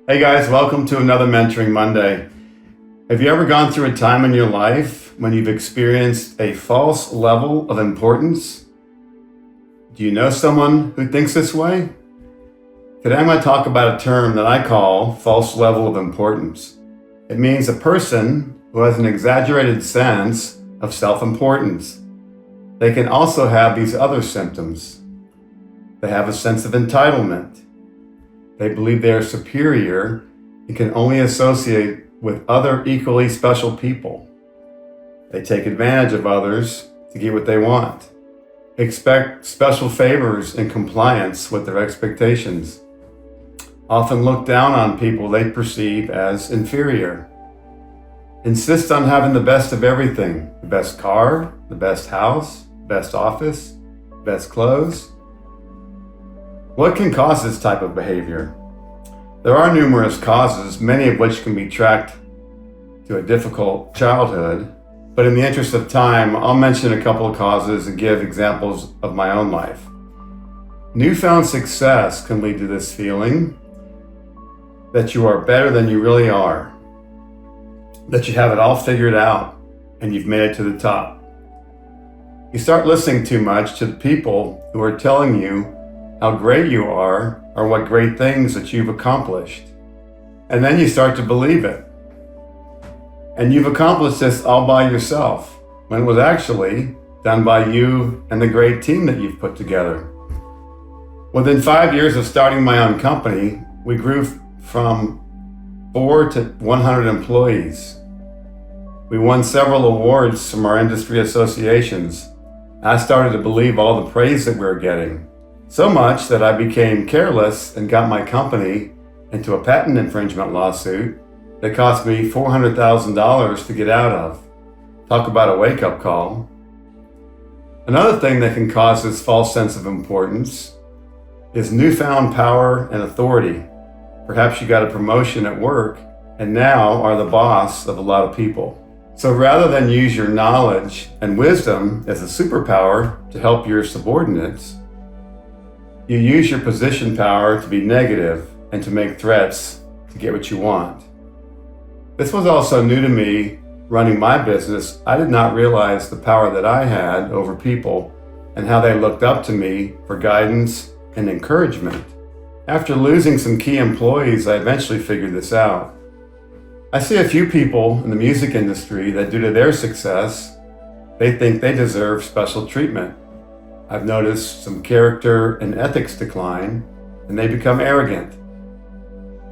Hey guys, welcome to another Mentoring Monday. Have you ever gone through a time in your life when you've experienced a false level of importance? Do you know someone who thinks this way? Today I'm going to talk about a term that I call false level of importance. It means a person who has an exaggerated sense of self-importance. They can also have these other symptoms. They have a sense of entitlement. They believe they are superior and can only associate with other equally special people. They take advantage of others to get what they want. Expect special favors and compliance with their expectations. Often look down on people they perceive as inferior. Insist on having the best of everything: the best car, the best house, best office, best clothes. What can cause this type of behavior? There are numerous causes, many of which can be tracked to a difficult childhood, but in the interest of time, I'll mention a couple of causes and give examples of my own life. Newfound success can lead to this feeling that you are better than you really are, that you have it all figured out and you've made it to the top. You start listening too much to the people who are telling you how great you are or what great things that you've accomplished. And then you start to believe it. And you've accomplished this all by yourself, when it was actually done by you and the great team that you've put together. Within 5 years of starting my own company, we grew from 4 to 100 employees. We won several awards from our industry associations. I started to believe all the praise that we were getting. So much that I became careless and got my company into a patent infringement lawsuit that cost me $400,000 to get out of. Talk about a wake-up call. Another thing that can cause this false sense of importance is newfound power and authority. Perhaps you got a promotion at work and now are the boss of a lot of people. So rather than use your knowledge and wisdom as a superpower to help your subordinates, you use your position power to be negative and to make threats to get what you want. This was also new to me running my business. I did not realize the power that I had over people and how they looked up to me for guidance and encouragement. After losing some key employees, I eventually figured this out. I see a few people in the music industry that due to their success, they think they deserve special treatment. I've noticed some character and ethics decline, and they become arrogant.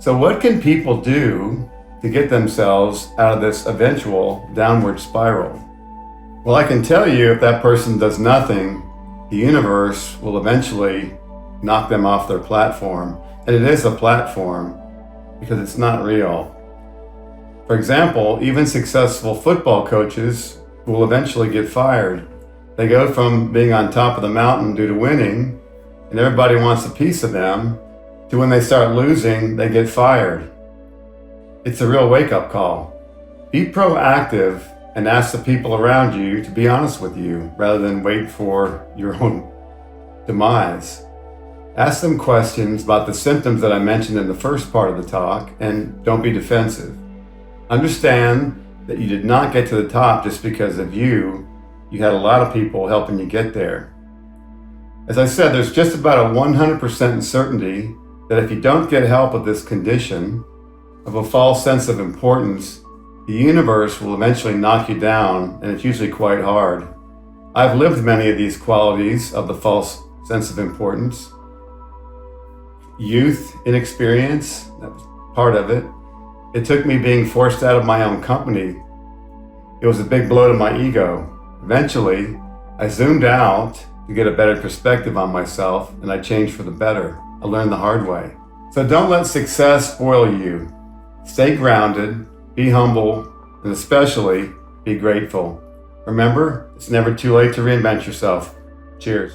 So what can people do to get themselves out of this eventual downward spiral? Well, I can tell you, if that person does nothing, the universe will eventually knock them off their platform. And it is a platform because it's not real. For example, even successful football coaches will eventually get fired. They go from being on top of the mountain due to winning, and everybody wants a piece of them, to when they start losing, they get fired. It's a real wake-up call. Be proactive and ask the people around you to be honest with you rather than wait for your own demise. Ask them questions about the symptoms that I mentioned in the first part of the talk, and don't be defensive. Understand that you did not get to the top just because of you. You had a lot of people helping you get there. As I said, there's just about a 100% certainty that if you don't get help with this condition of a false sense of importance, the universe will eventually knock you down, and it's usually quite hard. I've lived many of these qualities of the false sense of importance. Youth, inexperience, that was part of it. It took me being forced out of my own company. It was a big blow to my ego. Eventually, I zoomed out to get a better perspective on myself, and I changed for the better. I learned the hard way. So don't let success spoil you. Stay grounded, be humble, and especially be grateful. Remember, it's never too late to reinvent yourself. Cheers.